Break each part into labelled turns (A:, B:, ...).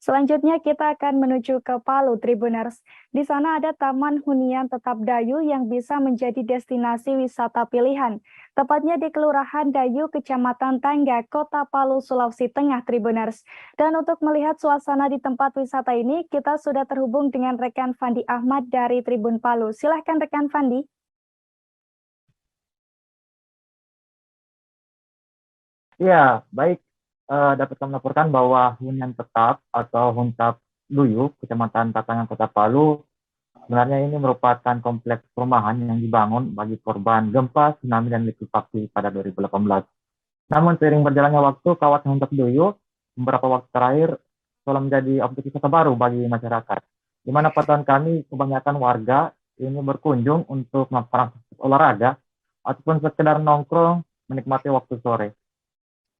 A: Selanjutnya kita akan menuju ke Palu, Tribuners. Di sana ada Taman Hunian Tetap Dayu yang bisa menjadi destinasi wisata pilihan. Tepatnya di Kelurahan Dayu, Kecamatan Tangga, Kota Palu, Sulawesi Tengah, Tribuners. Dan untuk melihat suasana di tempat wisata ini, kita sudah terhubung dengan rekan Fandi Ahmad dari Tribun Palu. Silahkan rekan Fandi.
B: Ya, baik. Dapat kami laporkan bahwa hunian tetap atau Huntap Duyuk, Kecamatan Tatangan, Kota Palu, sebenarnya ini merupakan kompleks perumahan yang dibangun bagi korban gempa, tsunami, dan likuifaksi pada 2018. Namun seiring berjalannya waktu, kawasan Huntap Duyuk beberapa waktu terakhir telah menjadi objek wisata baru bagi masyarakat. Di mana pantauan kami, kebanyakan warga ini berkunjung untuk melakukan olahraga ataupun sekedar nongkrong menikmati waktu sore.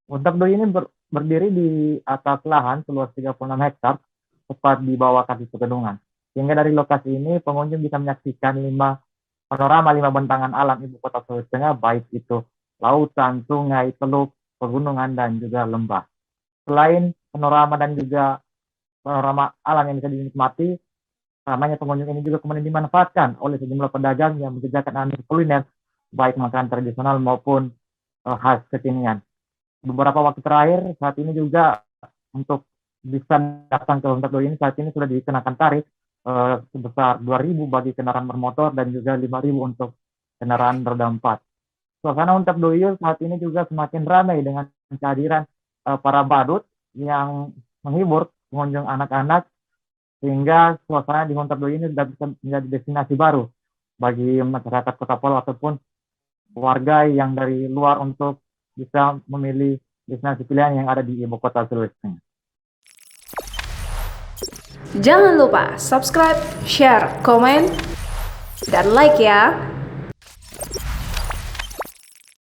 B: Huntap Duyuk ini berdiri di atas lahan seluas 36 hektar, tepat di bawah kaki pegunungan. Sehingga dari lokasi ini pengunjung bisa menyaksikan lima bentangan alam ibu kota Sulawesi Tengah, baik itu lautan, sungai, teluk, pegunungan, dan juga lembah. Selain panorama dan juga panorama alam yang bisa dinikmati, ramainya pengunjung ini juga kemudian dimanfaatkan oleh sejumlah pedagang yang menjajakan aneka kuliner, baik makanan tradisional maupun khas kekinian. Beberapa waktu terakhir saat ini juga untuk bisa datang ke Huntap Duyuk ini saat ini sudah dikenakan tarif sebesar 2.000 bagi kendaraan bermotor dan juga 5.000 untuk kendaraan roda 4. Suasana Huntap Duyuk saat ini juga semakin ramai dengan kehadiran para badut yang menghibur pengunjung anak-anak, sehingga suasana di Huntap Duyuk ini sudah bisa menjadi destinasi baru bagi masyarakat Kota Palu ataupun warga yang dari luar untuk bisa memilih destinasi pilihan yang ada di ibu kota Sulawesi Tengah.
C: Jangan lupa subscribe, share, komen, dan like ya.